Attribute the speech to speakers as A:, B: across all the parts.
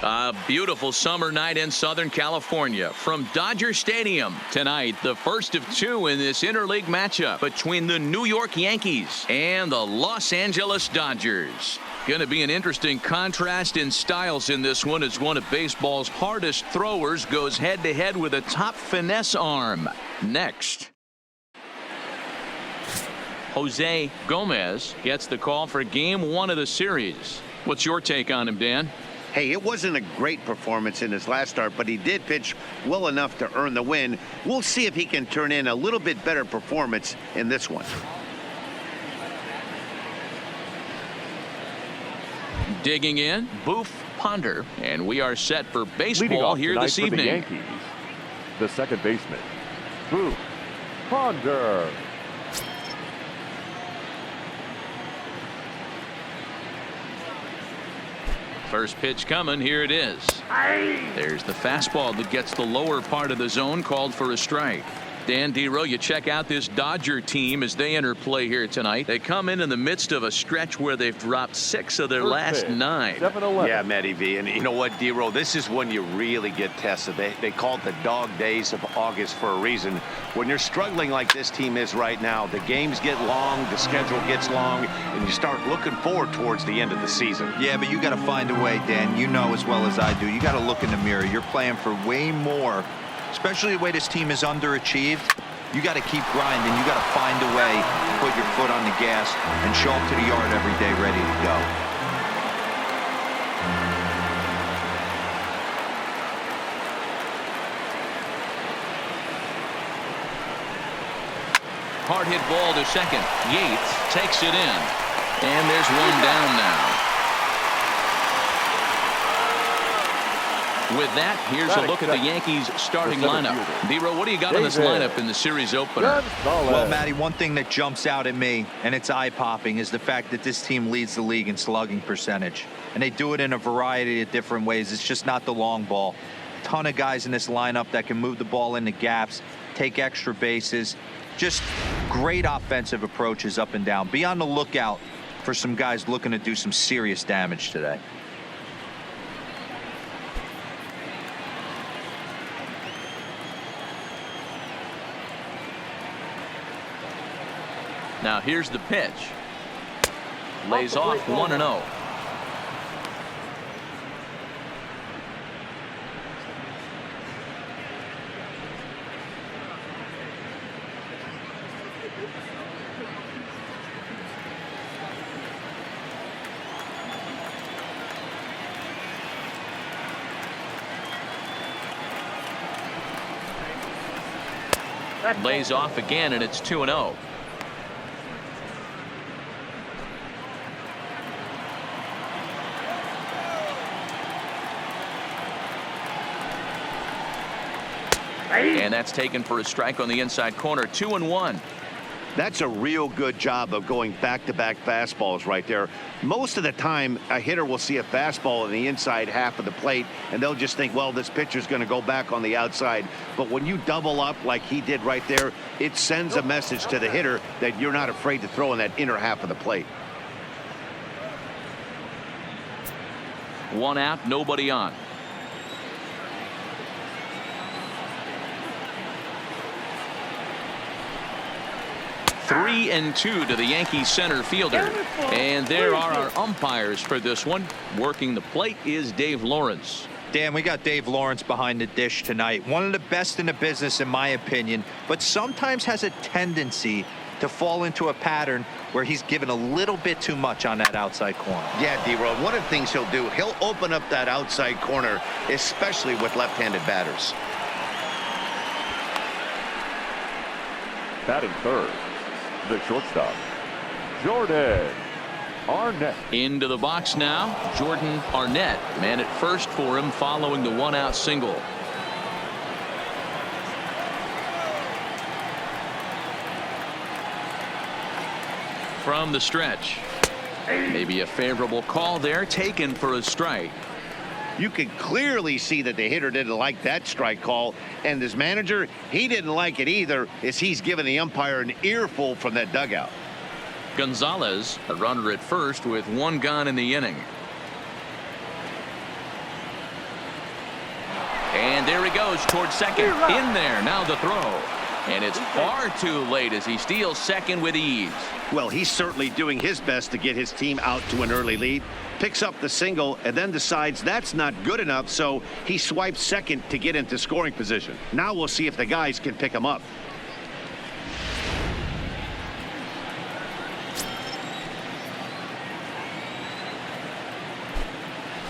A: A beautiful summer night in Southern California from Dodger Stadium. Tonight, the first of two in this interleague matchup between the New York Yankees and the Los Angeles Dodgers. Going to be an interesting contrast in styles in this one as one of baseball's hardest throwers goes head-to-head with a top finesse arm. Next. Jose Gomez gets the call for game one of the series. What's your take on him, Dan?
B: Hey, it wasn't a great performance in his last start, but he did pitch well enough to earn the win. We'll see if he can turn in a little bit better performance in this one.
A: Digging in, Boof Ponder, and we are set for baseball here this evening.
C: The Yankees, the second baseman, Boof Ponder.
A: First pitch coming. Here it is. There's the fastball that gets the lower part of the zone, called for a strike. Dan Dero, you check out this Dodger team as they enter play here tonight. They come in the midst of a stretch where they've dropped 6 of their last 9.
B: Yeah, Matty V. And you know what, Dero, this is when you really get tested. They call it the dog days of August for a reason. When you're struggling like this team is right now, the games get long, the schedule gets long, and you start looking forward towards the end of the season.
D: Yeah, but you got to find a way, Dan. You know as well as I do. You got to look in the mirror. You're playing for way more. Especially the way this team is underachieved, you got to keep grinding. You got to find a way to put your foot on the gas and show up to the yard every day ready to go.
A: Hard hit ball to second. Yates takes it in. And there's one down now. With that, here's a look at the Yankees starting lineup. Dero, what do you got in this lineup in the series opener?
D: Well, Matty, one thing that jumps out at me, and it's eye-popping, is the fact that this team leads the league in slugging percentage. And they do it in a variety of different ways. It's just not the long ball. Ton of guys in this lineup that can move the ball into gaps, take extra bases. Just great offensive approaches up and down. Be on the lookout for some guys looking to do some serious damage today.
A: Now here's the pitch. Lays off 1-0. Lays off again, and it's 2-0. And that's taken for a strike on the inside corner. 2-1.
B: That's a real good job of going back-to-back fastballs right there. Most of the time, a hitter will see a fastball in the inside half of the plate, and they'll just think, well, this pitcher's going to go back on the outside. But when you double up like he did right there, it sends a message to the hitter that you're not afraid to throw in that inner half of the plate.
A: 1 out, nobody on. Three and 2 to the Yankees center fielder. And there are our umpires for this one. Working the plate is Dave Lawrence.
D: Dan, we got Dave Lawrence behind the dish tonight. One of the best in the business, in my opinion, but sometimes has a tendency to fall into a pattern where he's given a little bit too much on that outside corner.
B: Yeah, D-Road, one of the things he'll do, he'll open up that outside corner, especially with left-handed batters.
C: Batting third, the shortstop, Jordan Arnett.
A: Into the box now, Jordan Arnett. Man at first for him following the 1-out single. From the stretch. Maybe a favorable call there, taken for a strike.
B: You can clearly see that the hitter didn't like that strike call, and his manager, he didn't like it either, as he's giving the umpire an earful from that dugout.
A: Gonzalez, a runner at first with 1 gone in the inning. And there he goes towards second. In there. Now the throw. And it's far too late as he steals second with ease.
B: Well, he's certainly doing his best to get his team out to an early lead. Picks up the single and then decides that's not good enough, so he swipes second to get into scoring position. Now we'll see if the guys can pick him up.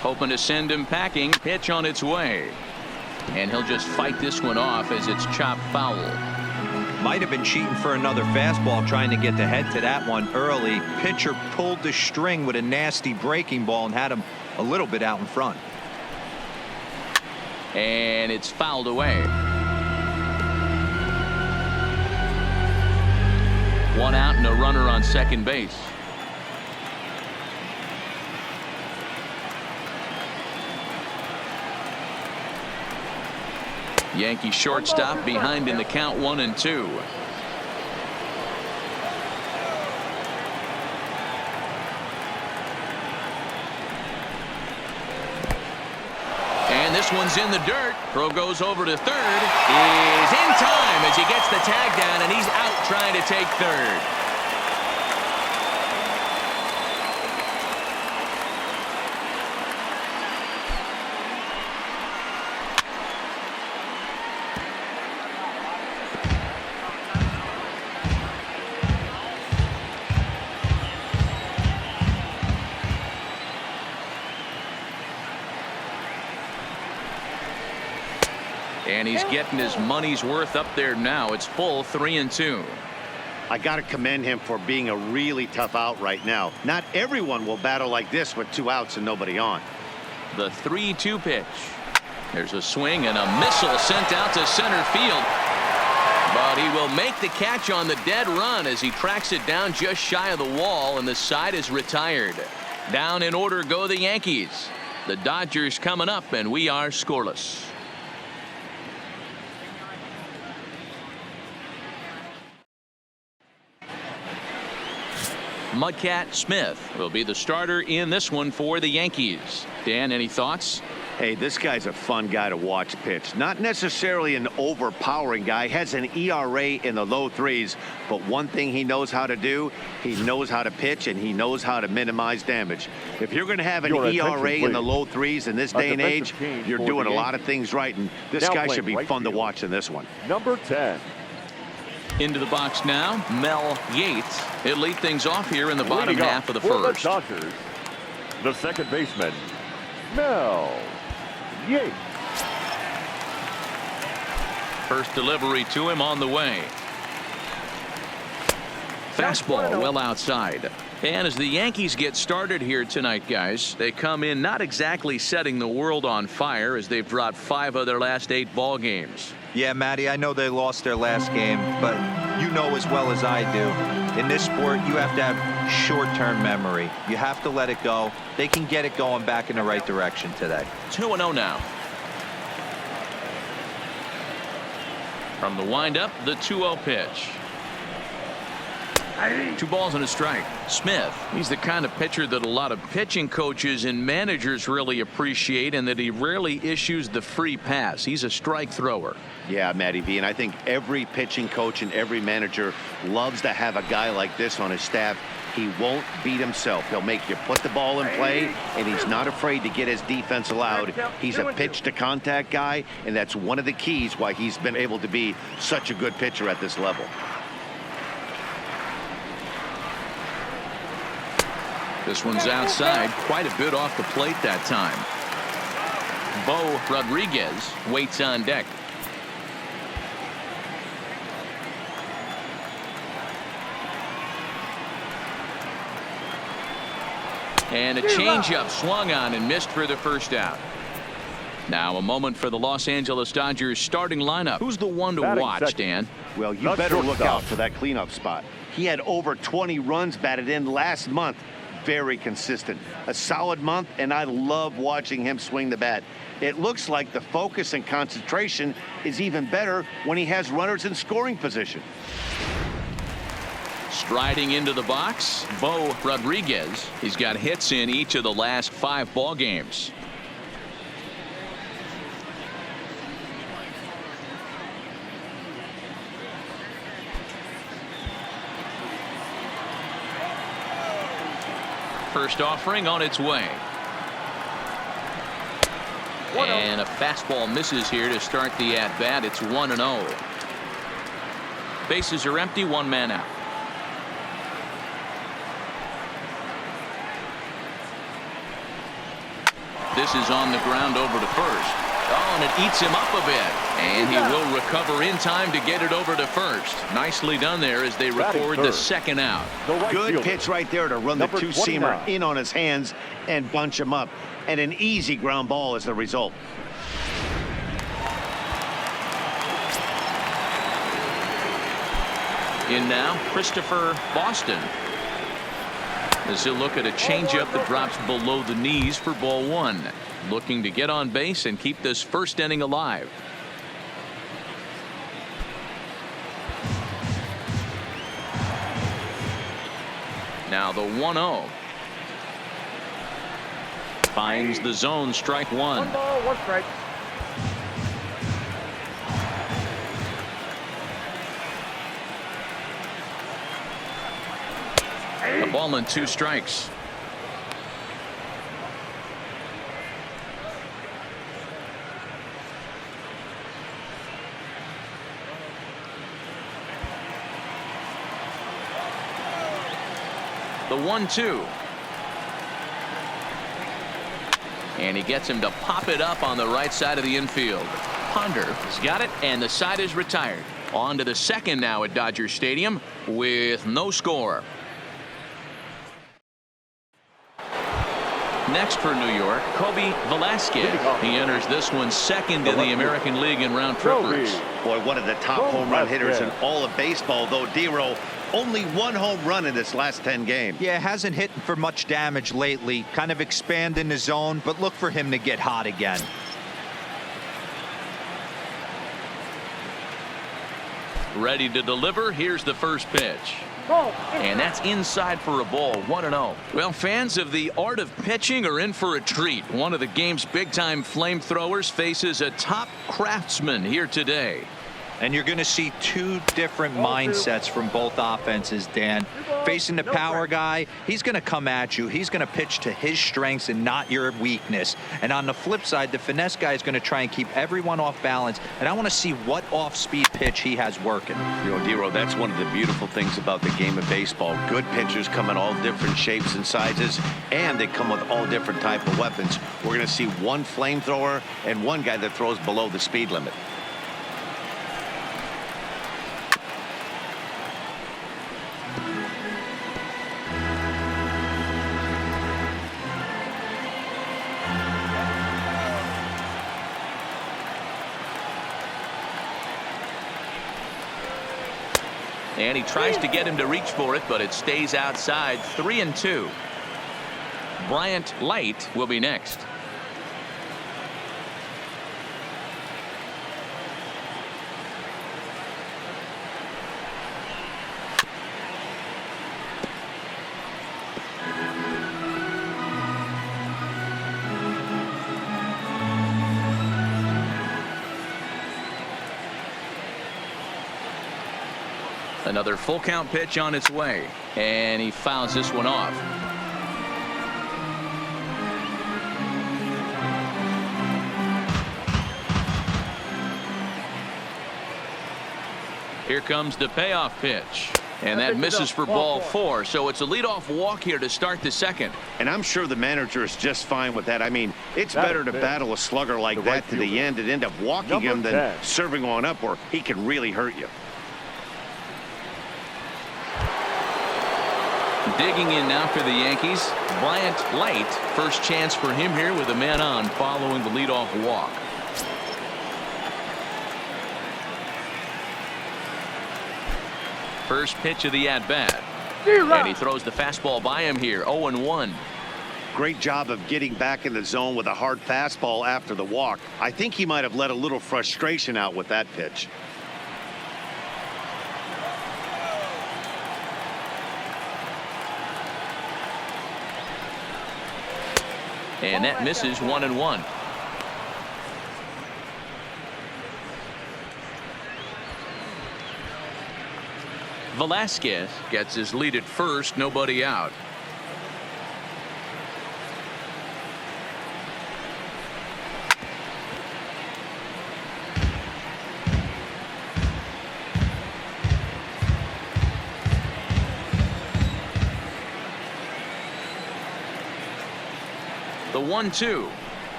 A: Hoping to send him packing. Pitch on its way. And he'll just fight this one off as it's chopped foul.
D: Might have been cheating for another fastball, trying to get the head to that one early. Pitcher pulled the string with a nasty breaking ball and had him a little bit out in front.
A: And it's fouled away. One out and a runner on second base. Yankee shortstop behind in the count 1-2. And this one's in the dirt. Throw goes over to third. Is in time as he gets the tag down, and he's out trying to take third. And he's getting his money's worth up there now. It's full 3-2.
B: I got to commend him for being a really tough out right now. Not everyone will battle like this with 2 outs and nobody on.
A: The 3-2 pitch. There's a swing and a missile sent out to center field. But he will make the catch on the dead run as he tracks it down just shy of the wall, and the side is retired. Down in order go the Yankees. The Dodgers coming up, and we are scoreless. Mudcat Smith will be the starter in this one for the Yankees. Dan, any thoughts?
B: Hey, this guy's a fun guy to watch pitch. Not necessarily an overpowering guy. Has an ERA in the low 3s. But one thing he knows how to do, he knows how to pitch, and he knows how to minimize damage. If you're going to have an ERA in the low 3s in this day and age, you're doing a lot of things right. And this guy should be fun to watch in this one.
C: Number 10.
A: Into the box now, Mel Yates. He'll lead things off here in the bottom half of the first.
C: The Dodgers, the second baseman, Mel Yates.
A: First delivery to him on the way. Fastball well outside. And as the Yankees get started here tonight, guys, they come in not exactly setting the world on fire as they've dropped 5 of their last 8 ball games.
D: Yeah, Matty, I know they lost their last game, but you know as well as I do, in this sport, you have to have short-term memory. You have to let it go. They can get it going back in the right direction today.
A: 2-0 now. From the windup, the 2-0 pitch. 2 balls and a strike. Smith, he's the kind of pitcher that a lot of pitching coaches and managers really appreciate, and that he rarely issues the free pass. He's a strike thrower.
B: Yeah, Matty V, and I think every pitching coach and every manager loves to have a guy like this on his staff. He won't beat himself. He'll make you put the ball in play, and he's not afraid to get his defense allowed. He's a pitch-to-contact guy, and that's one of the keys why he's been able to be such a good pitcher at this level.
A: This one's outside, quite a bit off the plate that time. Bo Rodriguez waits on deck. And a changeup swung on and missed for the first out. Now a moment for the Los Angeles Dodgers starting lineup. Who's the one to watch, Dan?
B: Well, you better look out for that cleanup spot. He had over 20 runs batted in last month. Very consistent. A solid month, and I love watching him swing the bat. It looks like the focus and concentration is even better when he has runners in scoring position.
A: Striding into the box, Bo Rodriguez. He's got hits in each of the last 5 ball games. first offering on its way. And a fastball misses here to start the at-bat. It's 1-0. Bases are empty, one man out. This is on the ground over to first. Oh, and it eats him up a bit. And he will recover in time to get it over to first. Nicely done there as they record the second out.
B: Good pitch right there to run the two-seamer in on his hands and bunch him up. And an easy ground ball as the result.
A: In now, Christopher Boston. As he'll look at a changeup that drops below the knees for ball one. Looking to get on base and keep this first inning alive. Now the 1-0. Finds the zone, strike one.
C: 1 ball, 1 strike.
A: A ball and 2 strikes. The 1-2. And he gets him to pop it up on the right side of the infield. Ponder has got it, and the side is retired. On to the second now at Dodger Stadium with no score. Next for New York, Kobe Velasquez. He enters this one second in the American League in round trippers.
B: Boy, one of the top home run hitters in all of baseball, though. D-Row, only 1 home run in his last 10 games.
D: Yeah, hasn't hit for much damage lately. Kind of expand in the zone, but look for him to get hot again.
A: Ready to deliver. Here's the first pitch. And that's inside for a ball. 1-0. Well, fans of the art of pitching are in for a treat. One of the game's big-time flamethrowers faces a top craftsman here today.
D: And you're going to see 2 different mindsets from both offenses, Dan. Facing the power guy, he's going to come at you. He's going to pitch to his strengths and not your weakness. And on the flip side, the finesse guy is going to try and keep everyone off balance. And I want to see what off-speed pitch he has working.
B: You know, D-Row, that's one of the beautiful things about the game of baseball. Good pitchers come in all different shapes and sizes, and they come with all different type of weapons. We're going to see one flamethrower and one guy that throws below the speed limit.
A: And he tries to get him to reach for it, but it stays outside. 3-2. Bryant Light will be next. Another full count pitch on its way, and he fouls this one off. Here comes the payoff pitch, and that misses for ball 4. So it's a leadoff walk here to start the second.
B: And I'm sure the manager is just fine with that. I mean, it's better to battle a slugger like that to the end and end up walking him than serving one up where he can really hurt you.
A: Digging in now for the Yankees, Bryant Light. First chance for him here with a man on following the leadoff walk. First pitch of the at-bat. And he throws the fastball by him here. 0-1.
B: Great job of getting back in the zone with a hard fastball after the walk. I think he might have let a little frustration out with that pitch.
A: And that misses. 1-1. Velasquez gets his lead at first. Nobody out. The 1-2.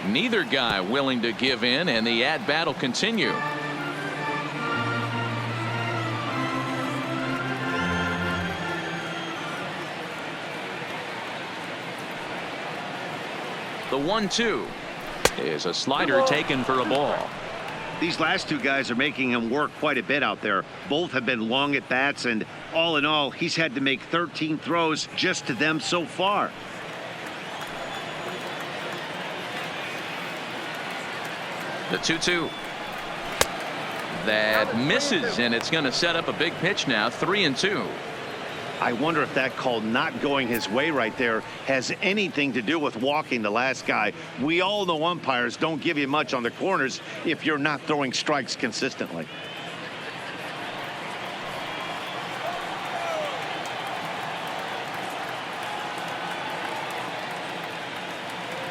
A: Neither guy willing to give in, and the at-bat will continue. The 1-2 is a slider taken for a ball.
B: These last two guys are making him work quite a bit out there. Both have been long at bats, and all in all, he's had to make 13 throws just to them so far.
A: The 2-2. That misses, and it's going to set up a big pitch now. 3-2.
B: I wonder if that call not going his way right there has anything to do with walking the last guy. We all know umpires don't give you much on the corners if you're not throwing strikes consistently.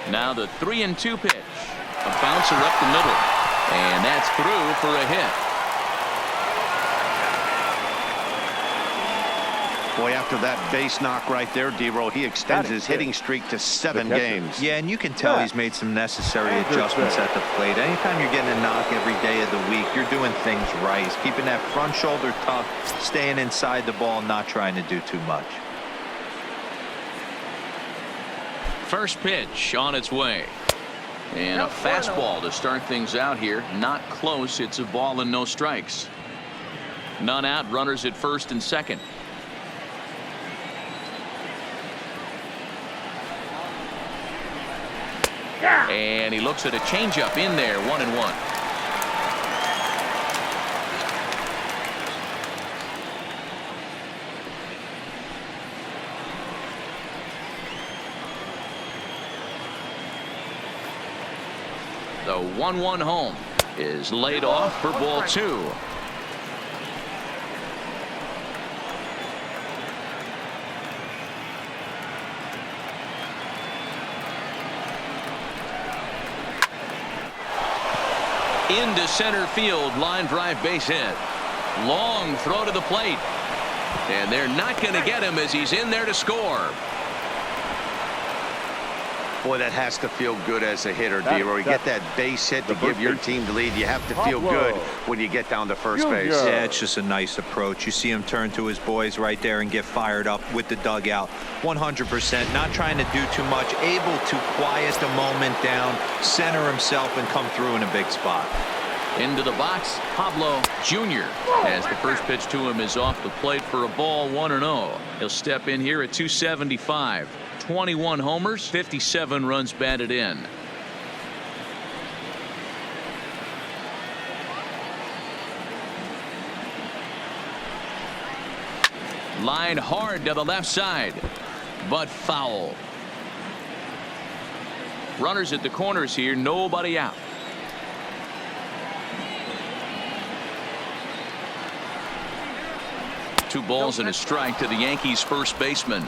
A: Now the 3-2 pitch. A bouncer up the middle, and that's through for a hit.
B: Boy, after that base knock right there, D-Roll, he extends his hitting streak to 7 games.
D: Yeah, and you can tell he's made some necessary adjustments at the plate. Anytime you're getting a knock every day of the week, you're doing things right. He's keeping that front shoulder tough, staying inside the ball, not trying to do too much.
A: First pitch on its way. And a fastball to start things out here. Not close. It's a ball and no strikes. None out. Runners at first and second. And he looks at a changeup in there. 1-1. The 1-1 home is laid off for ball 2. Into center field, line drive, base hit. Long throw to the plate, and they're not going to get him as he's in there to score.
B: Boy, that has to feel good as a hitter, D-Roll. You get that base hit to give your team the lead. You have to feel good when you get down to first base.
D: Yeah, it's just a nice approach. You see him turn to his boys right there and get fired up with the dugout. 100%, not trying to do too much, able to quiet the moment down, center himself, and come through in a big spot.
A: Into the box, Pablo Jr. as the first pitch to him is off the plate for a ball. 1-0. He'll step in here at 275. 21 homers, 57 runs batted in. Line hard to the left side, but foul. Runners at the corners here, nobody out. Two balls and a strike to the Yankees first baseman.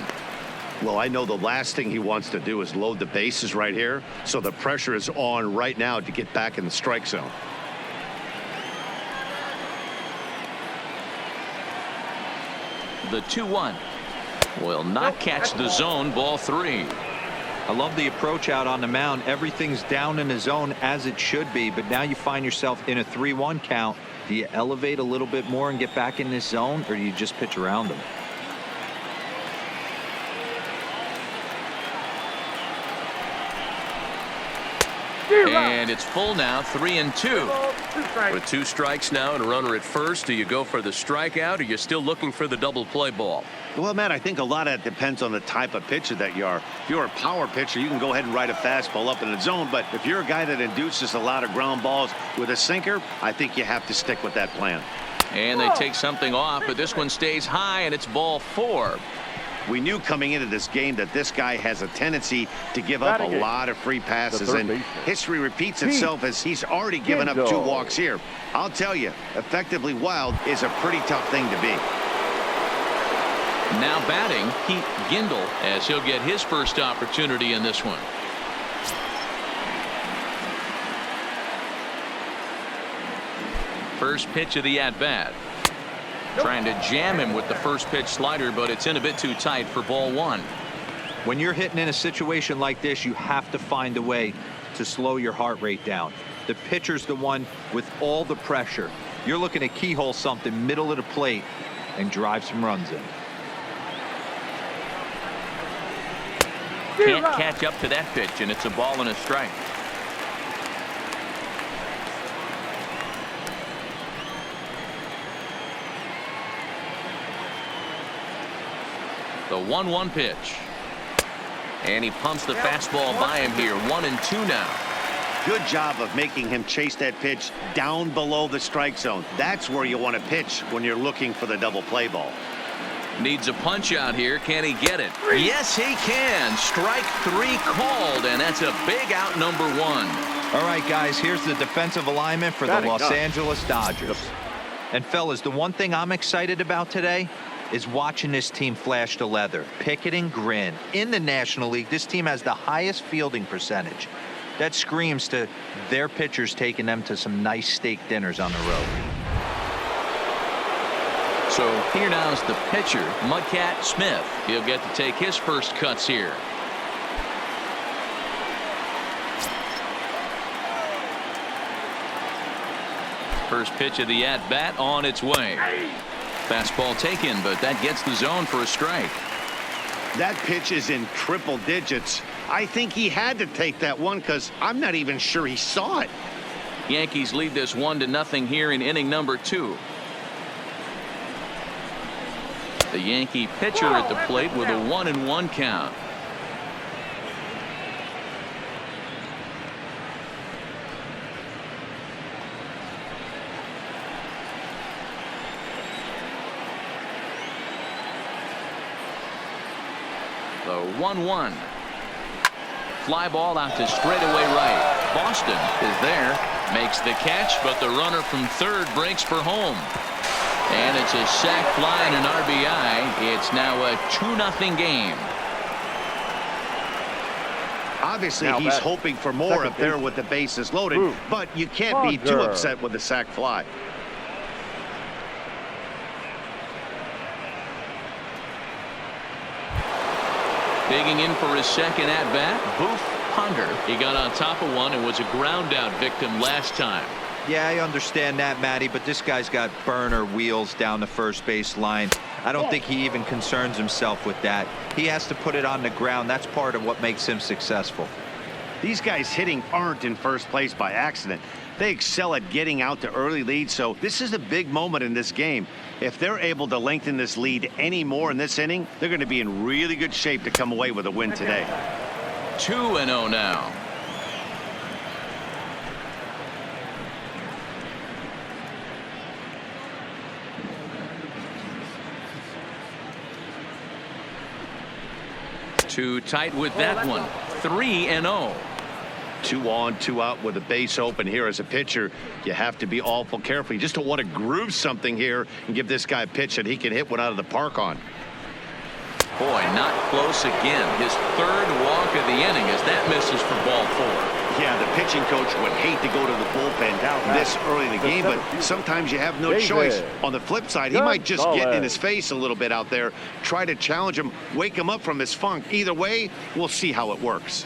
B: Well, I know the last thing he wants to do is load the bases right here, so the pressure is on right now to get back in the strike zone.
A: The 2-1 will not catch the zone. Ball 3.
D: I love the approach out on the mound. Everything's down in the zone as it should be, but now you find yourself in a 3-1 count. Do you elevate a little bit more and get back in this zone, or do you just pitch around them?
A: And it's full now, 3-2. With 2 strikes now and a runner at first, do you go for the strikeout, or you're still looking for the double play ball?
B: Well, Matt, I think a lot of that depends on the type of pitcher that you are. If you're a power pitcher, you can go ahead and ride a fastball up in the zone. But if you're a guy that induces a lot of ground balls with a sinker, I think you have to stick with that plan.
A: And they take something off, but this one stays high, and it's ball 4.
B: We knew coming into this game that this guy has a tendency to give up a lot of free passes, and history repeats itself as he's already given up 2 walks here. I'll tell you, effectively wild is a pretty tough thing to be.
A: Now batting, Pete Gindel, as he'll get his first opportunity in this one. First pitch of the at-bat. Trying to jam him with the first pitch slider, but it's in a bit too tight for ball 1.
D: When you're hitting in a situation like this, you have to find a way to slow your heart rate down. The pitcher's the one with all the pressure. You're looking to keyhole something middle of the plate and drive some runs in.
A: Can't catch up to that pitch, and it's a ball and a strike. The 1-1 pitch. And he pumps the fastball by him here. 1-2 now.
B: Good job of making him chase that pitch down below the strike zone. That's where you want to pitch when you're looking for the double play ball.
A: Needs a punch out here. Can he get it? Yes, he can. Strike 3 called, and that's a big out, number 1.
D: All right, guys, here's the defensive alignment for the Los Angeles Dodgers. And fellas, the one thing I'm excited about today is watching this team flash the leather. Pick it and grin. In the National League, this team has the highest fielding percentage. That screams to their pitchers taking them to some nice steak dinners on the road.
A: So here now is the pitcher, Mudcat Smith. He'll get to take his first cuts here. First pitch of the at-bat on its way. Fastball taken, but that gets the zone for a strike.
B: That pitch is in triple digits. I think he had to take that one because I'm not even sure he saw it.
A: Yankees lead this 1-0 here in inning number 2. The Yankee pitcher at the plate with a 1-1 count. The 1-1. Fly ball out to straightaway right. Boston is there, makes the catch, but the runner from third breaks for home. And it's a sac fly and an RBI. It's now a 2-0 game.
B: Obviously,
C: Now
B: he's
C: back.
B: hoping for more
C: Second
B: up there
C: base.
B: with the bases loaded,
C: Move.
B: but you can't be too
C: Roger.
B: upset with the sac fly.
A: Digging in for his second at-bat, Boof Ponder. He got on top of one and was a ground-out victim last time.
D: Yeah, I understand that, Matty, but this guy's got burner wheels down the first base line. I don't think he even concerns himself with that. He has to put it on the ground. That's part of what makes him successful.
B: These guys hitting aren't in first place by accident. They excel at getting out to early leads, so this is a big moment in this game. If they're able to lengthen this lead any more in this inning, they're going to be in really good shape to come away with a win today.
A: 2-0 now. Too tight with that one. 3-0.
B: 2 on, 2 out with a base open here as a pitcher. You have to be awful careful. You just don't want to groove something here and give this guy a pitch that he can hit one out of the park on.
A: Boy, not close again. His third walk of the inning as that misses for ball 4.
B: Yeah, the pitching coach would hate to go to the bullpen this early in the game, but sometimes you have no
C: David.
B: choice. On the flip side, he
C: Good
B: might just get
C: solid.
B: in his face a little bit out there, try to challenge him, wake him up from his funk. Either way, we'll see how it works.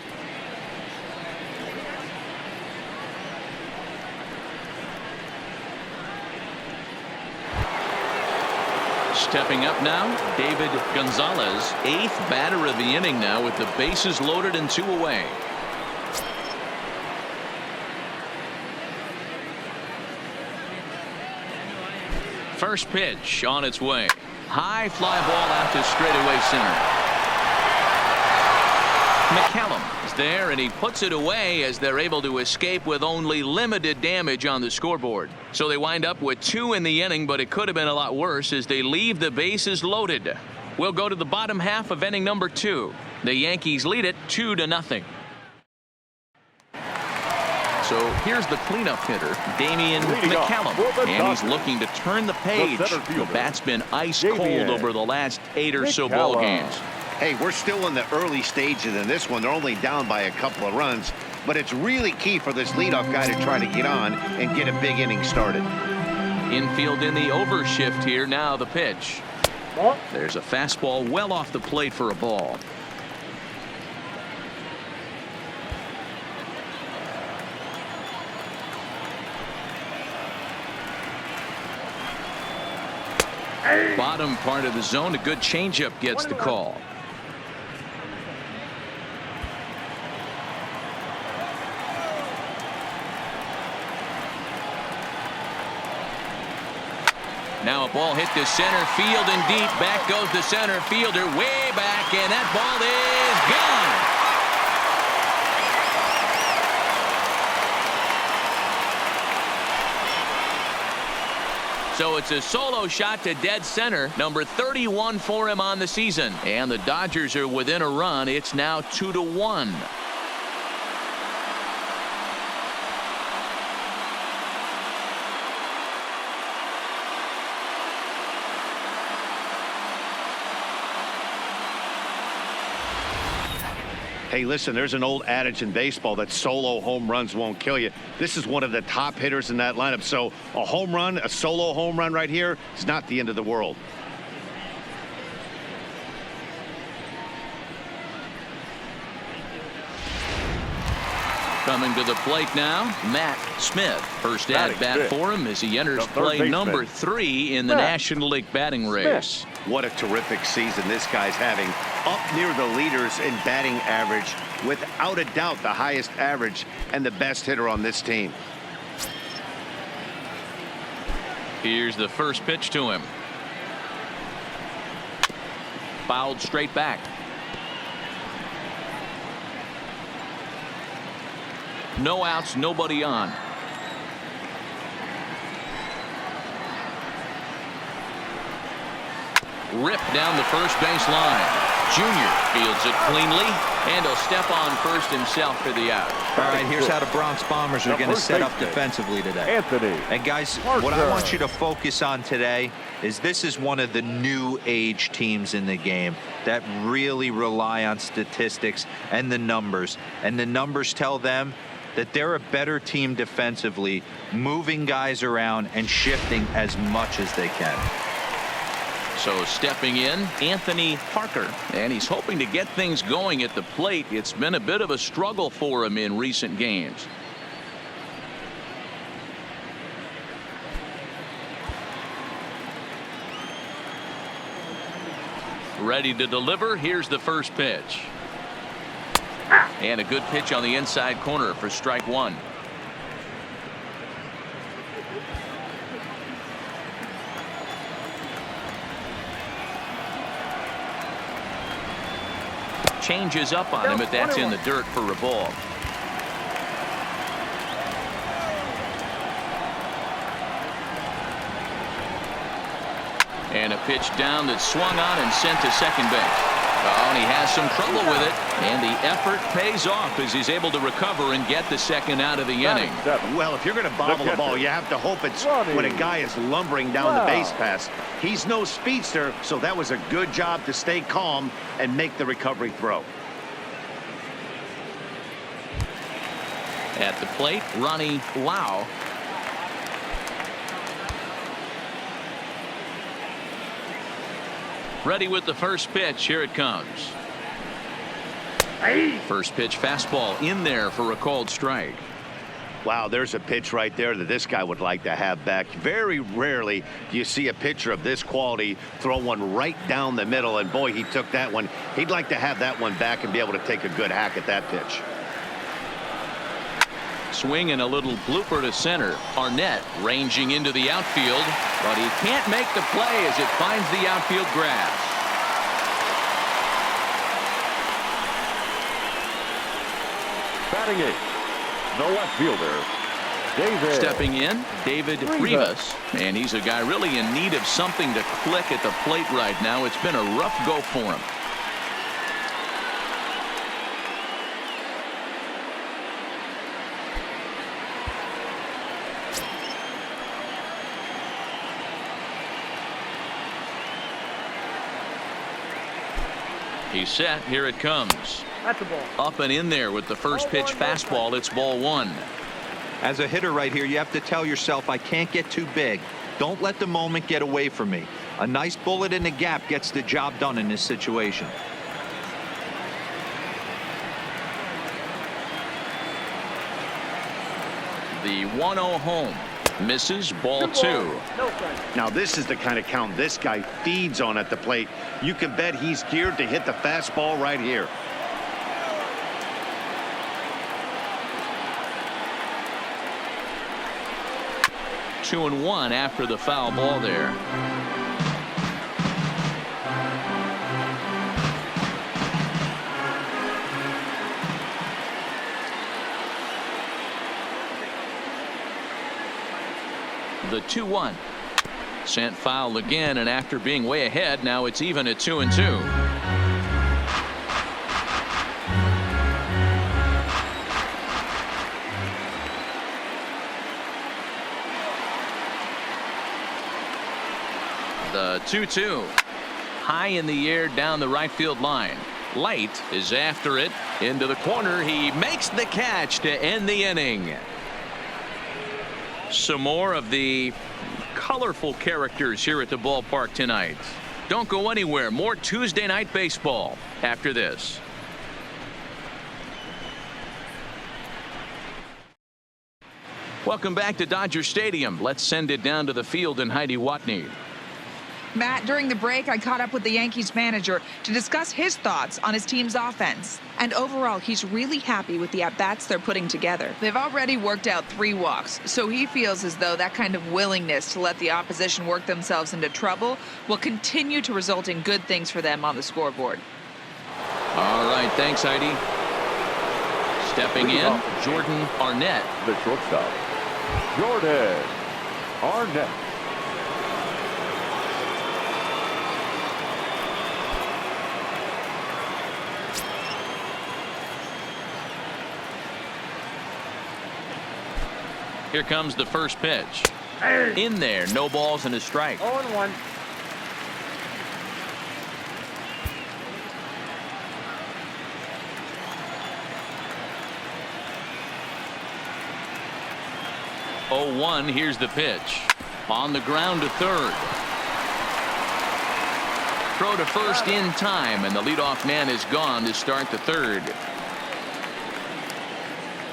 A: Stepping up now, David Gonzalez, 8th batter of the inning now with the bases loaded and 2 away. First pitch on its way. High fly ball out to straightaway center. McCallum is there, and he puts it away as they're able to escape with only limited damage on the scoreboard. So they wind up with 2 in the inning, but it could have been a lot worse as they leave the bases loaded. We'll go to the bottom half of inning number 2. The Yankees lead it 2-0. So here's the cleanup hitter, Damian
C: Leading off
A: McCallum,
C: for the
A: and he's
C: Dodgers,
A: looking to turn the page.
C: center
A: The
C: fielder,
A: bat's been ice cold
C: Damian
A: over the last 8 or so ball
C: McCallum.
A: games.
B: Hey, we're still in the early stages in this one. They're only down by a couple of runs, but it's really key for this leadoff guy to try to get on and get a big inning started.
A: Infield in the overshift here. Now the pitch. There's a fastball well off the plate for a ball. Bottom part of the zone, a good changeup gets the call. Now a ball hit to center field and deep. Back goes the center fielder way back, and that ball is gone. So it's a solo shot to dead center, number 31 for him on the season. And the Dodgers are within a run. It's now 2-1.
B: Hey, listen, there's an old adage in baseball that solo home runs won't kill you. This is one of the top hitters in that lineup. So a home run, a solo home run right here is not the end of the world.
A: Coming to the plate now, Matt Smith. First at bat for him as he enters play number 3 in the National League batting race.
B: What a terrific season this guy's having. Up near the leaders in batting average, without a doubt the highest average and the best hitter on this team.
A: Here's the first pitch to him. Fouled straight back. No outs, nobody on. Ripped down the first base line. Junior fields it cleanly, and he'll step on first himself for the out.
D: All right, here's how the Bronx Bombers are going to set up defensively today.
C: Anthony.
D: And guys, what I want you to focus on today is this is one of the new age teams in the game that really rely on statistics and the numbers. And the numbers tell them that they're a better team defensively, moving guys around and shifting as much as they can.
A: So stepping in, Anthony Parker, and he's hoping to get things going at the plate. It's been a bit of a struggle for him in recent games. Ready to deliver. Here's the first pitch. And a good pitch on the inside corner for strike 1. Changes up on him, but that's in the dirt for a ball. And a pitch down that's swung on and sent to second base. Oh, and he has some trouble with it, and the effort pays off as he's able to recover and get the second out of the inning.
B: Well, if you're going to bobble the ball, you have to hope it's when a guy is lumbering down the base pass. He's no speedster, so that was a good job to stay calm and make the recovery throw.
A: At the plate, Ronnie Lau. Ready with the first pitch. Here it comes. First pitch fastball in there for a called strike.
B: Wow, there's a pitch right there that this guy would like to have back. Very rarely do you see a pitcher of this quality throw one right down the middle, and boy, he took that one. He'd like to have that one back and be able to take a good hack at that pitch.
A: Swing and a little blooper to center. Arnett ranging into the outfield, but he can't make the play as it finds the outfield grass.
C: Batting 8, the left fielder, David.
A: Stepping in, David Rivas. And he's a guy really in need of something to click at the plate right now. It's been a rough go for him. He's set. Here it comes.
E: That's a ball.
A: Up and in there with the first pitch fastball. It's ball 1.
D: As a hitter right here, you have to tell yourself, I can't get too big. Don't let the moment get away from me. A nice bullet in the gap gets the job done in this situation. The 1-0 home.
A: Misses. Ball 2.
B: Now this is the kind of count this guy feeds on at the plate. You can bet he's geared to hit the fastball right here.
A: Two and one after the foul ball there. The 2-1. Sent foul again, and after being way ahead, now it's even at 2 and 2. The 2-2. High in the air down the right field line. Light is after it into the corner. He makes the catch to end the inning. Some more of the colorful characters here at the ballpark tonight. Don't go anywhere. More Tuesday night baseball after this. Welcome back to Dodger Stadium. Let's send it down to the field in Heidi Watney.
E: Matt, during the break, I caught up with the Yankees manager to discuss his thoughts on his team's offense. And overall, he's really happy with the at-bats they're putting together. They've already worked out 3 walks, so he feels as though that kind of willingness to let the opposition work themselves into trouble will continue to result in good things for them on the scoreboard.
A: All right, thanks, Heidi. Stepping in, Jordan Arnett.
C: The shortstop, Jordan Arnett.
A: Here comes the first pitch. In there, no balls and a strike.
C: 0-1.
A: Here's the pitch. On the ground to third. Throw to first in time, and the leadoff man is gone to start the third.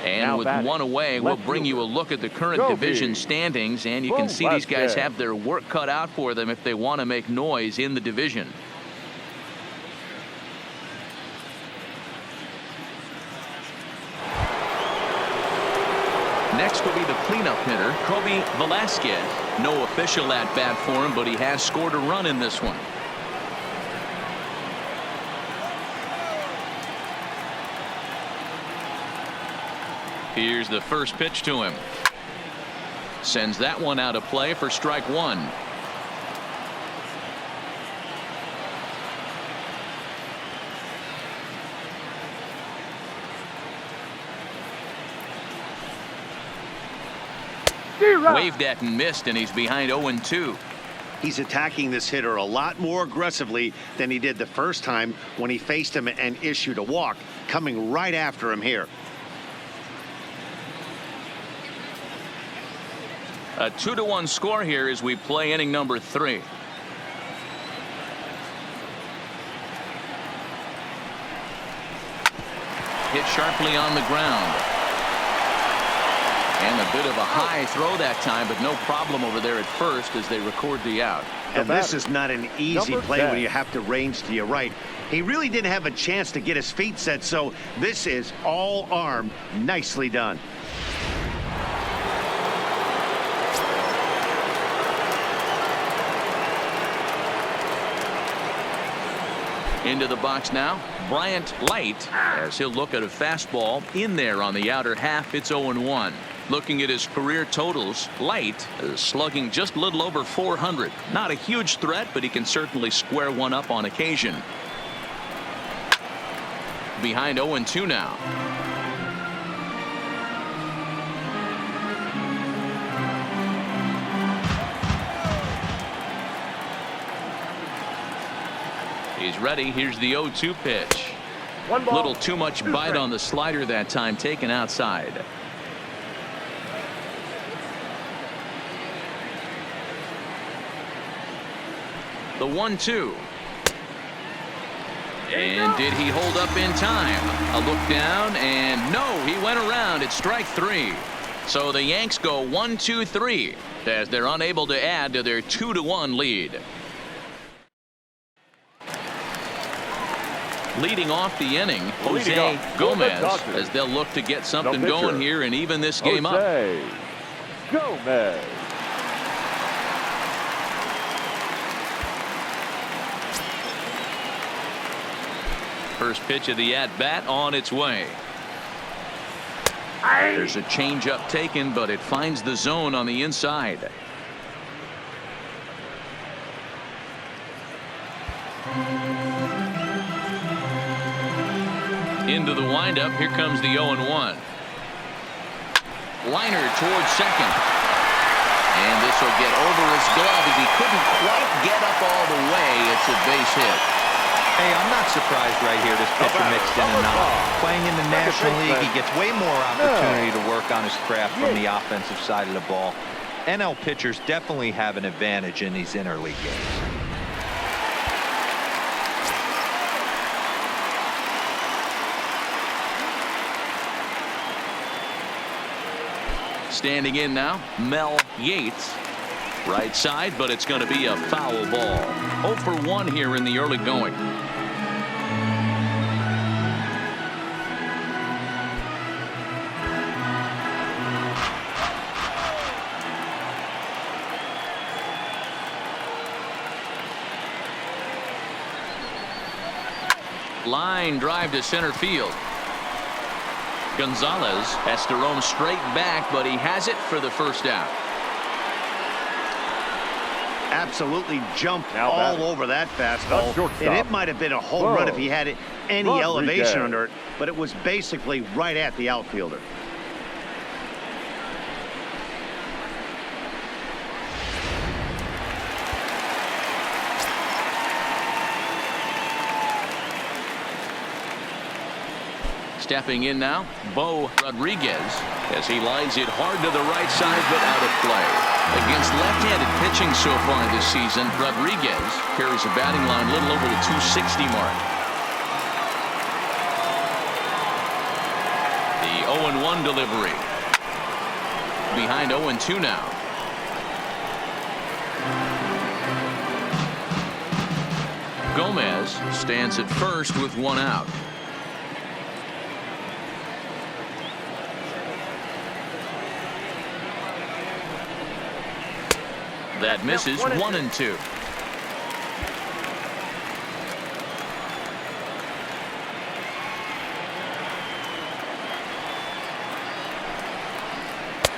A: And
C: Now
A: with
C: batting,
A: one away, we'll bring you a look at the current division standings, and you can see these guys have their work cut out for them if they want to make noise in the division. Next will be the cleanup hitter, Kobe Velasquez. No official at bat for him, but he has scored a run in this one. Here's the first pitch to him. Sends that one out of play for strike 1. Waved at and missed, and he's behind 0-2.
B: He's attacking this hitter a lot more aggressively than he did the first time when he faced him and issued a walk, coming right after him here.
A: A 2-1 score here as we play inning number 3. Hit sharply on the ground. And a bit of a high throw that time, but no problem over there at first as they record the out.
B: And this is not an easy play when you have to range to your right. He really didn't have a chance to get his feet set, so this is all arm. Nicely done.
A: Into the box now, Bryant Light, as he'll look at a fastball in there on the outer half. It's 0-1. Looking at his career totals, Light is slugging just a little over 400. Not a huge threat, but he can certainly square one up on occasion. Behind 0-2 now. He's ready. Here's the 0-2 pitch. Little too much bite on the slider that time, taken outside. The 1-2. And did he hold up in time? A look down, and no, he went around. It's strike 3. So the Yanks go 1-2-3 as they're unable to add to their 2-1 lead. Leading off the inning, Jose Gomez, as they'll look to get something going here and even this game up.
C: Gomez.
A: First pitch of the at-bat on its way. There's a changeup taken, but it finds the zone on the inside. Into the windup. Here comes the 0-1. Liner towards second. And this will get over his glove as he couldn't quite get up all the way. It's a base hit.
D: Hey, I'm not surprised right here. This pitcher mixed in and out. Playing in the National League, he gets way more opportunity to work on his craft from the offensive side of the ball. NL pitchers definitely have an advantage in these interleague games.
A: Standing in now, Mel Yates. Right side, but it's going to be a foul ball. 0 for 1 here in the early going. Line drive to center field. Gonzalez has to roam straight back, but he has it for the first out.
B: Absolutely jumped all over that fastball, and it might have been a home run if he had any elevation under it, but it was basically right at the outfielder.
A: Stepping in now, Bo Rodriguez, as he lines it hard to the right side, but out of play. Against left-handed pitching so far this season, Rodriguez carries a batting line a little over the 260 mark. The 0-1 delivery. Behind 0-2 now. Gomez stands at first with one out. That misses. 1-2.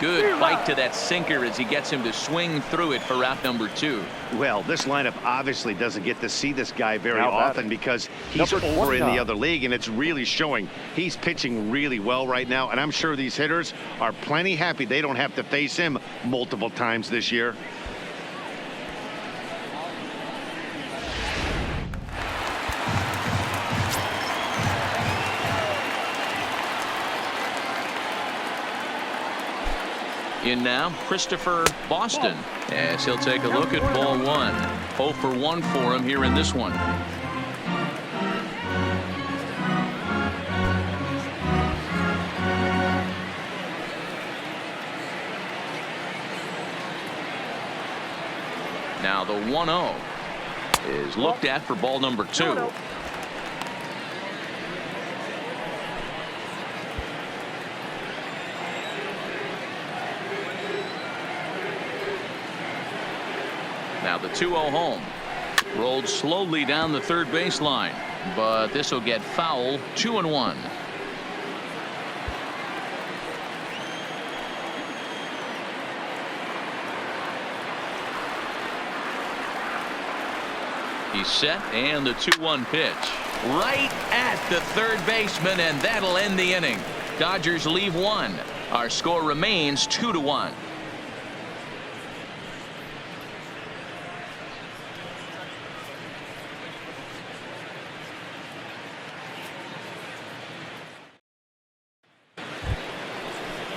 A: Good fight to that sinker as he gets him to swing through it for out number 2.
B: Well, this lineup obviously doesn't get to see this guy very often because he's over in the other league, and it's really showing. He's pitching really well right now, and I'm sure these hitters are plenty happy they don't have to face him multiple times this year.
A: In now, Christopher Boston, as he'll take a look at ball 1. 0 for 1 for him here in this one. Now the 1-0 is looked at for ball number 2. Now the 2-0 home. Rolled slowly down the third baseline, but this will get foul. 2-1. He's set, and the 2-1 pitch. Right at the third baseman, and that'll end the inning. Dodgers leave 1. Our score remains 2-1.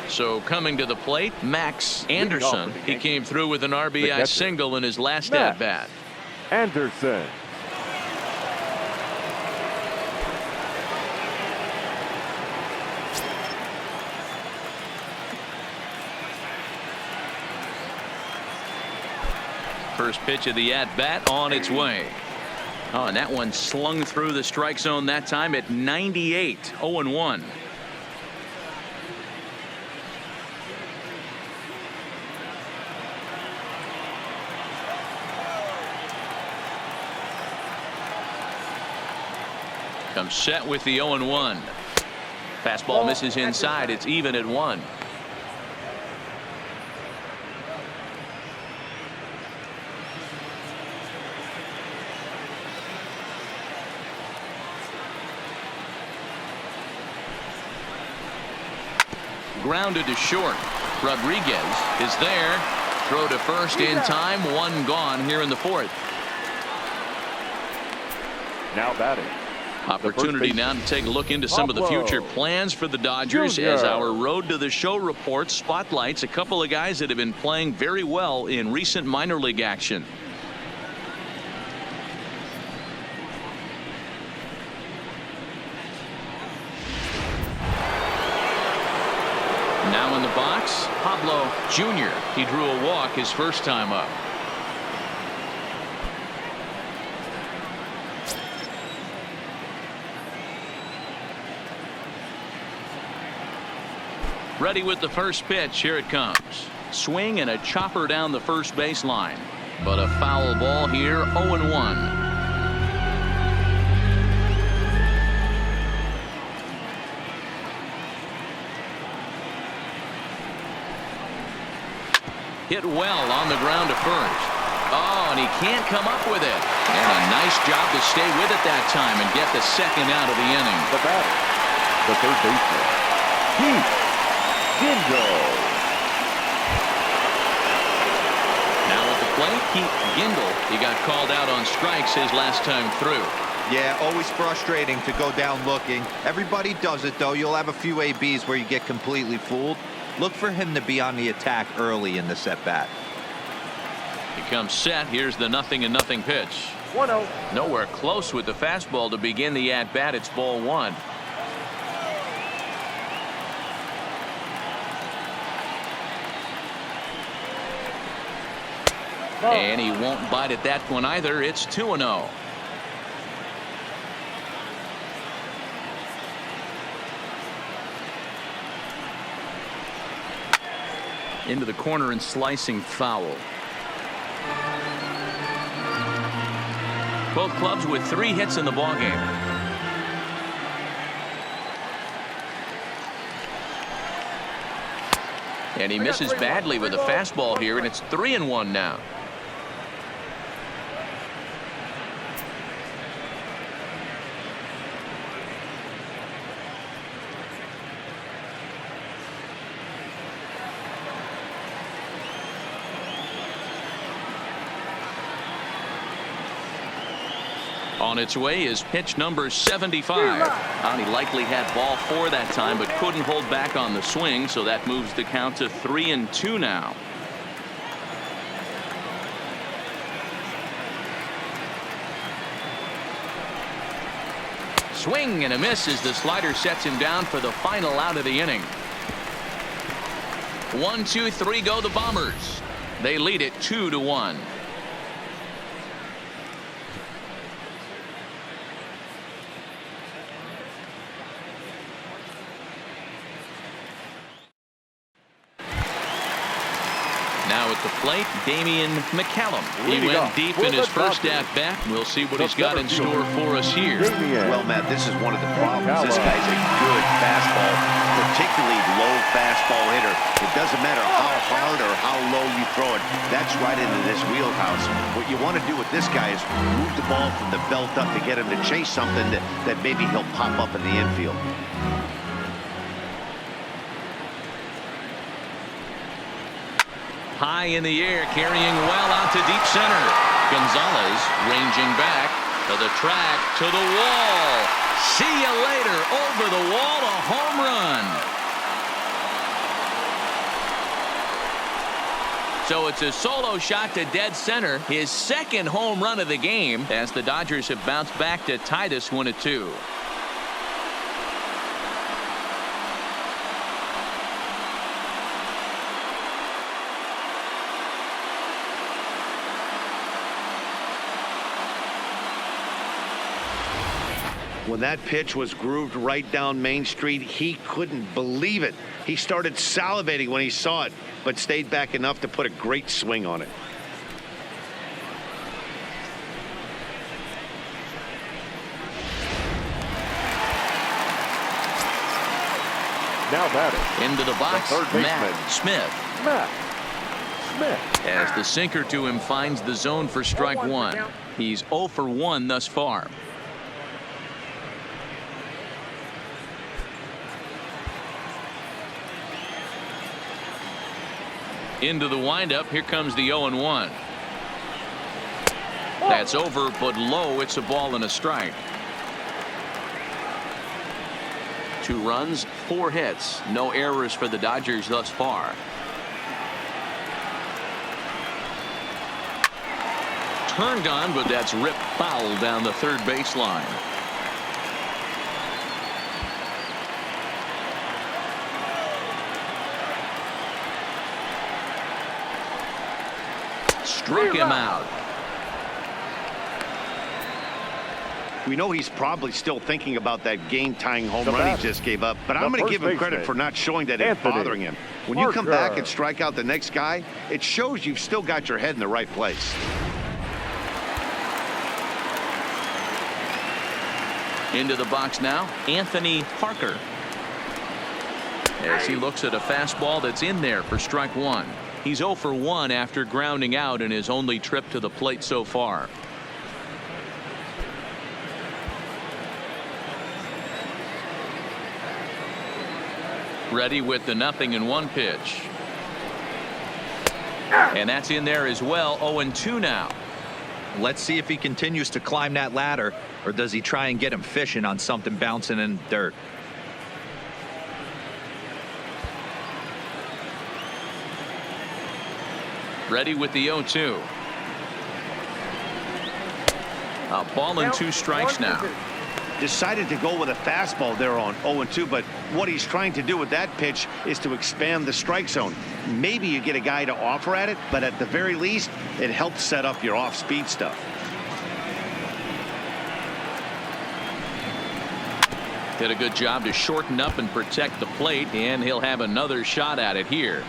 A: So coming to the plate, Max Anderson. He came through with an RBI single in his last at-bat.
C: Anderson.
A: first pitch of the at-bat on its way. Oh, and that one slung through the strike zone that time at 98. 0-1. Comes set with the 0-1. Fastball misses inside. It's even at 1. Grounded to short. Rodriguez is there. Throw to first in time. One gone here in the 4th.
C: Now batting.
A: Opportunity now to take a look into some of the future plans for the Dodgers as our Road to the Show report spotlights a couple of guys that have been playing very well in recent minor league action. Now in the box, Pablo Jr. He drew a walk his first time up. Ready with the first pitch. Here it comes. Swing and a chopper down the first baseline. But a foul ball here. 0-1. Hit well on the ground to first. Oh, and he can't come up with it. And a nice job to stay with it that time and get the second out of the inning.
C: The batter, the third baseman, Pete Gindel.
A: Now at the plate, Pete Gindel. He got called out on strikes his last time through.
D: Yeah, always frustrating to go down looking. Everybody does it, though. You'll have a few ABs where you get completely fooled. Look for him to be on the attack early in the at-bat.
A: He comes set. Here's the 0-0 pitch.
C: 1-0.
A: Nowhere close with the fastball to begin the at-bat. It's ball 1. And he won't bite at that one either. It's 2-0. Into the corner and slicing foul. Both clubs with 3 hits in the ballgame. And he misses badly with a fastball here, and it's 3-1 now. On its way is pitch number 75. And he likely had ball 4 that time, but couldn't hold back on the swing, so that moves the count to 3-2 now. Swing and a miss as the slider sets him down for the final out of the inning. 1, 2, 3 go the Bombers. They lead it 2-1. Now at the plate, Damian McCallum. He went deep in his first at-bat. We'll see what he's got in store for us here.
B: Well, Matt, this is one of the problems. This guy's a good fastball, particularly low fastball hitter. It doesn't matter how hard or how low you throw it. That's right into this wheelhouse. What you want to do with this guy is move the ball from the belt up to get him to chase something that maybe he'll pop up in the infield.
A: High in the air, carrying well out to deep center. Gonzalez ranging back to the track, to the wall. See you later. Over the wall, a home run. So it's a solo shot to dead center, his second home run of the game, as the Dodgers have bounced back to tie this one at 2.
B: When that pitch was grooved right down Main Street, he couldn't believe it. He started salivating when he saw it, but stayed back enough to put a great swing on it.
C: Now batting.
A: Into the box,
C: third baseman,
A: Matt Smith.
C: Matt Smith.
A: As the sinker to him finds the zone for strike one. He's 0 for 1 thus far. Into the windup. Here comes the 0-1. That's over, but low. It's a ball and a strike. 2 runs, 4 hits. No errors for the Dodgers thus far. Turned on, but that's ripped foul down the third baseline. Struck him out.
B: We know he's probably still thinking about that game-tying home run he just gave up, but I'm going to give him credit for not showing that it's bothering him. When you come back and strike out the next guy, it shows you've still got your head in the right place.
A: Into the box now, Anthony Parker. As he looks at a fastball that's in there for strike one. He's 0 for 1 after grounding out in his only trip to the plate so far. Ready with the 0-1 pitch. And that's in there as well. 0-2 now.
D: Let's see if he continues to climb that ladder, or does he try and get him fishing on something bouncing in the dirt.
A: Ready with the 0-2. A ball and 2 strikes now.
B: Decided to go with a fastball there on 0-2, but what he's trying to do with that pitch is to expand the strike zone. Maybe you get a guy to offer at it, but at the very least, it helps set up your off-speed stuff.
A: Did a good job to shorten up and protect the plate, and he'll have another shot at it here.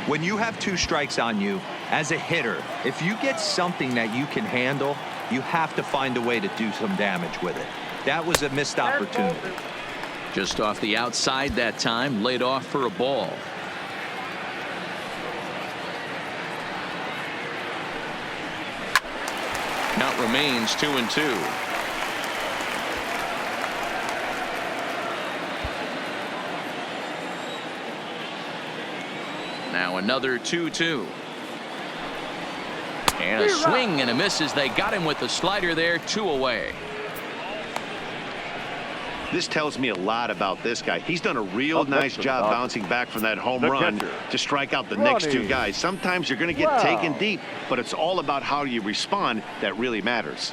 D: When you have 2 strikes on you, as a hitter, if you get something that you can handle, you have to find a way to do some damage with it. That was a missed opportunity.
A: Just off the outside that time, laid off for a ball. Count remains 2-2. Now another 2-2. And a swing and a miss as they got him with the slider there. 2 away.
B: This tells me a lot about this guy. He's done a real nice job bouncing back from that home run to strike out the next 2 guys. Sometimes you're going to get taken deep, but it's all about how you respond that really matters.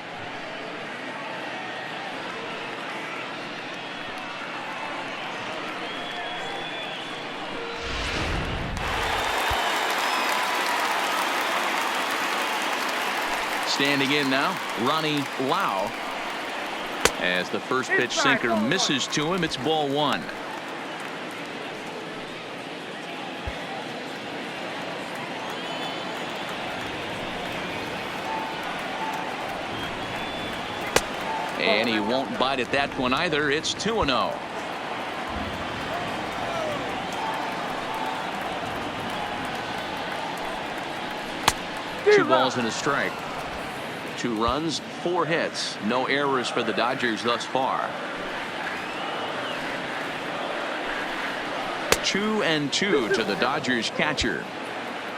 A: Standing in now, Ronnie Lau. As the first pitch sinker misses to him, it's ball 1. And he won't bite at that one either. It's 2-0. Two balls and a strike. 2 runs, 4 hits. No errors for the Dodgers thus far. 2-2 to the Dodgers catcher.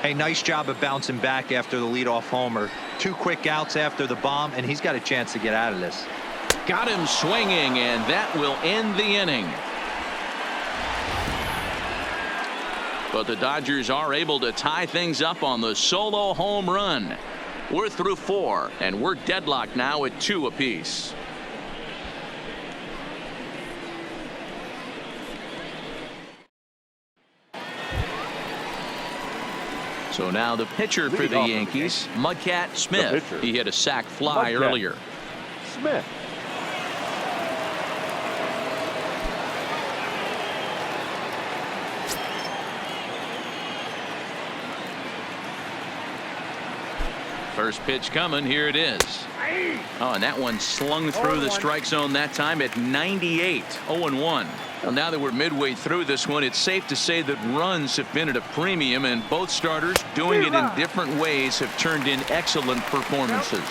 D: Hey, nice job of bouncing back after the leadoff homer. 2 quick outs after the bomb, and he's got a chance to get out of this.
A: Got him swinging, and that will end the inning. But the Dodgers are able to tie things up on the solo home run. We're through 4, and we're deadlocked now at 2 apiece. So now the pitcher for the Yankees, Mudcat Smith. He hit a sac fly earlier.
C: Smith.
A: First pitch coming. Here it is. Oh, and that one slung through the strike zone that time at 98. 0-1. Well, now that we're midway through this one, it's safe to say that runs have been at a premium, and both starters doing it in different ways have turned in excellent performances.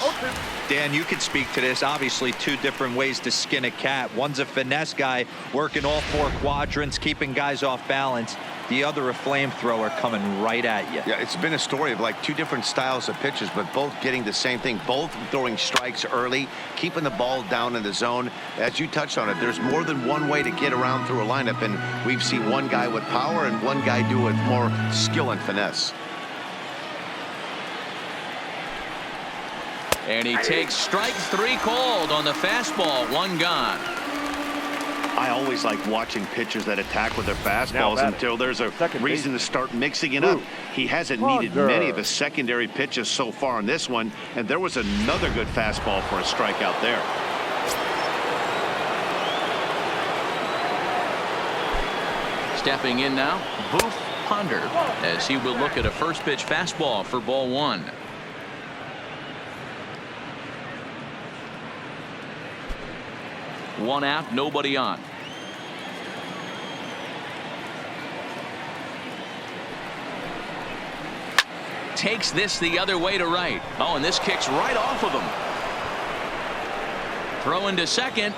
D: Dan, you can speak to this. Obviously, two different ways to skin a cat. One's a finesse guy working all four quadrants, keeping guys off balance. The other, a flamethrower coming right at you.
B: Yeah, it's been a story of like two different styles of pitches, but both getting the same thing. Both throwing strikes early, keeping the ball down in the zone. As you touched on it, there's more than one way to get around through a lineup, and we've seen one guy with power and one guy do it with more skill and finesse.
A: And he takes strike 3 called on the fastball. 1 gone.
B: I always like watching pitchers that attack with their fastballs until there's a reason to start mixing it up. He hasn't needed many of the secondary pitches so far in this one, and there was another good fastball for a strikeout there.
A: Stepping in now, Boof Ponder, as he will look at a first pitch fastball for ball 1. One out, nobody on. Takes this the other way to right. Oh, and this kicks right off of him. Throwing to second.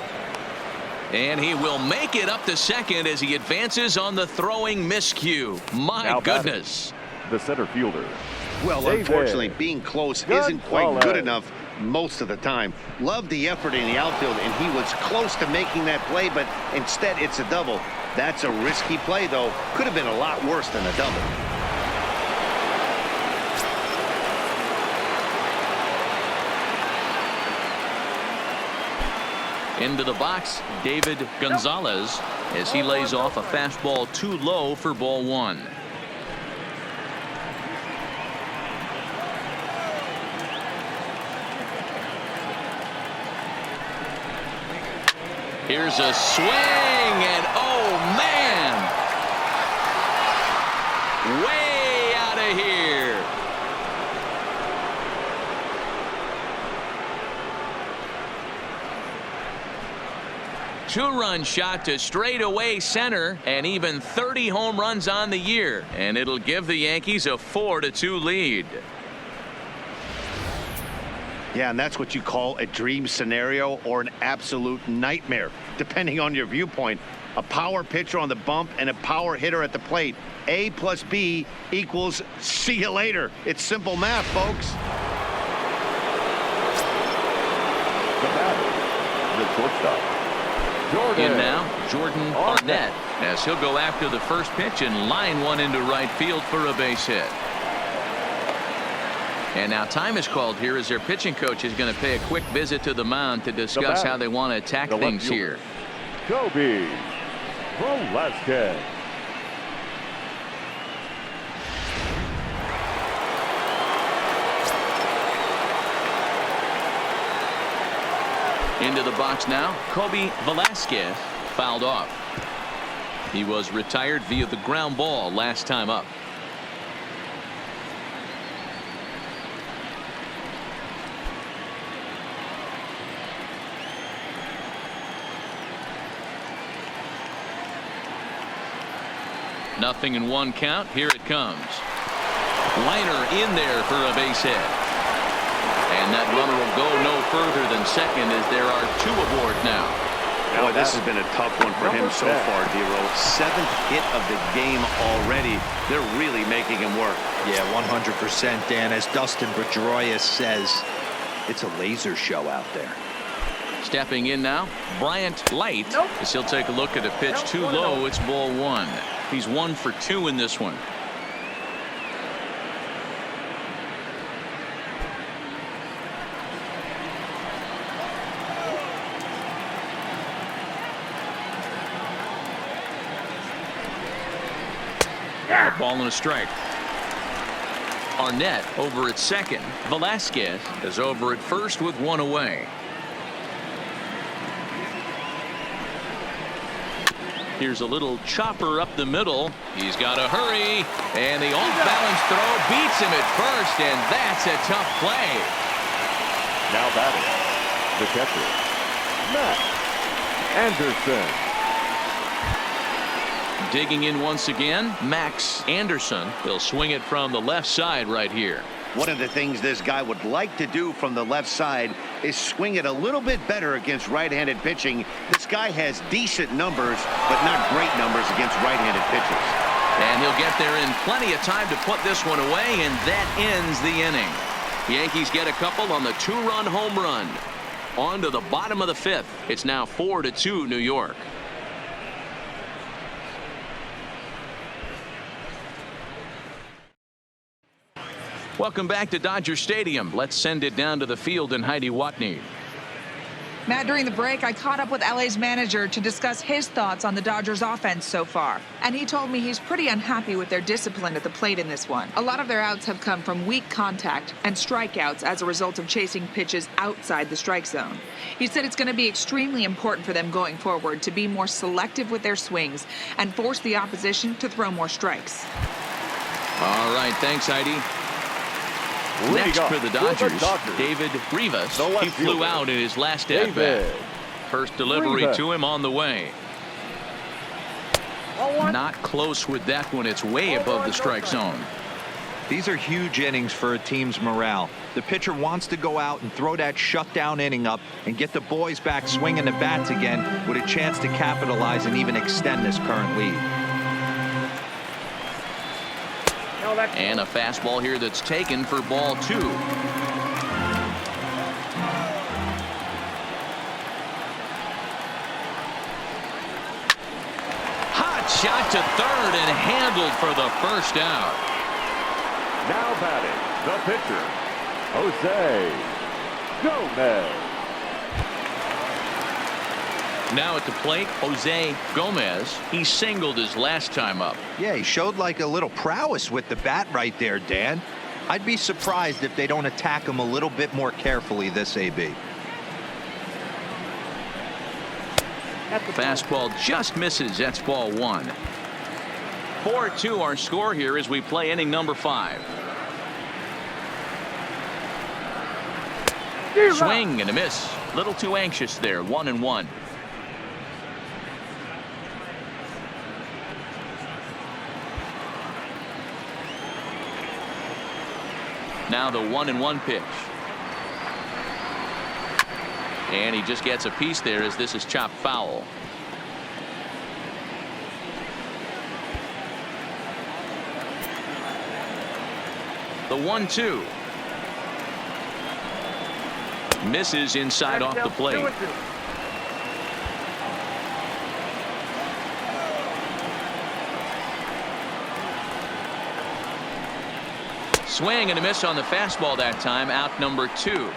A: And he will make it up to second as he advances on the throwing miscue. My goodness.
C: The center fielder.
B: Well, unfortunately, being close isn't quite good enough most of the time. Loved the effort in the outfield, and he was close to making that play, but instead it's a double. That's a risky play, though. Could have been a lot worse than a double.
A: Into the box, David Gonzalez, as he lays off a fastball too low for ball 1. Here's a swing, and oh man, way out of here. Two-run shot to straightaway center, and even 30 home runs on the year, and it'll give the Yankees a 4-2 lead.
B: Yeah, and that's what you call a dream scenario or an absolute nightmare, depending on your viewpoint. A power pitcher on the bump and a power hitter at the plate. A plus B equals see you later. It's simple math, folks.
C: The batter, the shortstop, Jordan.
A: In now, Jordan Arnett, as he'll go after the first pitch and line one into right field for a base hit. And now time is called here as their pitching coach is going to pay a quick visit to the mound to discuss how they want to attack things here.
C: Kobe Velasquez.
A: Into the box now, Kobe Velasquez fouled off. He was retired via the ground ball last time up. Nothing in 1 count. Here it comes. Liner in there for a base hit. And that runner will go no further than second as there are 2 aboard now.
B: Boy, this has been a tough one for him so far, D-Roll. 7th hit of the game already. They're really making him work.
D: Yeah, 100%, Dan. As Dustin Pedroia says, it's a laser show out there.
A: Stepping in now, Bryant Light, as he'll take a look at a pitch too low. It's ball 1. He's 1 for 2 in this one. A ball and a strike. Arnett over at second. Velasquez is over at first with 1 away. Here's a little chopper up the middle. He's got to hurry. And the off-balance throw beats him at first, and that's a tough play.
C: Now batting, the catcher, Matt Anderson.
A: Digging in once again, Max Anderson. He'll swing it from the left side right here.
B: One of the things this guy would like to do from the left side is swing it a little bit better against right-handed pitching. This guy has decent numbers, but not great numbers against right-handed pitchers.
A: And he'll get there in plenty of time to put this one away, and that ends the inning. Yankees get a couple on the two-run home run. On to the bottom of the fifth. It's now 4-2 New York. Welcome back to Dodger Stadium. Let's send it down to the field in Heidi Watney.
E: Matt, during the break, I caught up with LA's manager to discuss his thoughts on the Dodgers offense so far. And he told me he's pretty unhappy with their discipline at the plate in this one. A lot of their outs have come from weak contact and strikeouts as a result of chasing pitches outside the strike zone. He said it's going to be extremely important for them going forward to be more selective with their swings and force the opposition to throw more strikes.
A: All right, thanks, Heidi. Next for the Dodgers, David Rivas. He flew out in his last at-bat. First delivery to him on the way. Not close with that one. It's way above the strike zone.
D: These are huge innings for a team's morale. The pitcher wants to go out and throw that shutdown inning up and get the boys back swinging the bats again with a chance to capitalize and even extend this current lead.
A: And a fastball here that's taken for ball 2. Hot shot to third and handled for the first out.
C: Now batting, the pitcher, Jose Gomez.
A: Now at the plate, Jose Gomez. He singled his last time up.
D: Yeah, he showed like a little prowess with the bat right there, Dan. I'd be surprised if they don't attack him a little bit more carefully this AB.
A: Fastball just misses. That's ball 1. 4-2 our score here as we play inning number 5. Swing and a miss. Little too anxious there. 1-1. Now the 1-1 pitch. And he just gets a piece there as this is chopped foul. The 1-2. Misses inside off the plate. Swing and a miss on the fastball that time. Out number 2.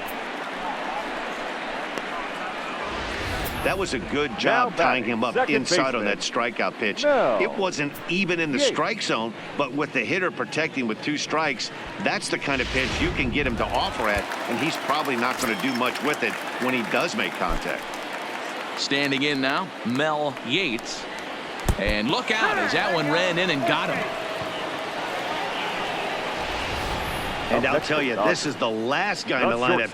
B: That was a good job tying him up inside on that strikeout pitch. It wasn't even in the strike zone, but with the hitter protecting with 2 strikes, that's the kind of pitch you can get him to offer at, and he's probably not going to do much with it when he does make contact.
A: Standing in now, Mel Yates. And look out as that one ran in and got him.
B: And I'll tell you, this is the last guy in the lineup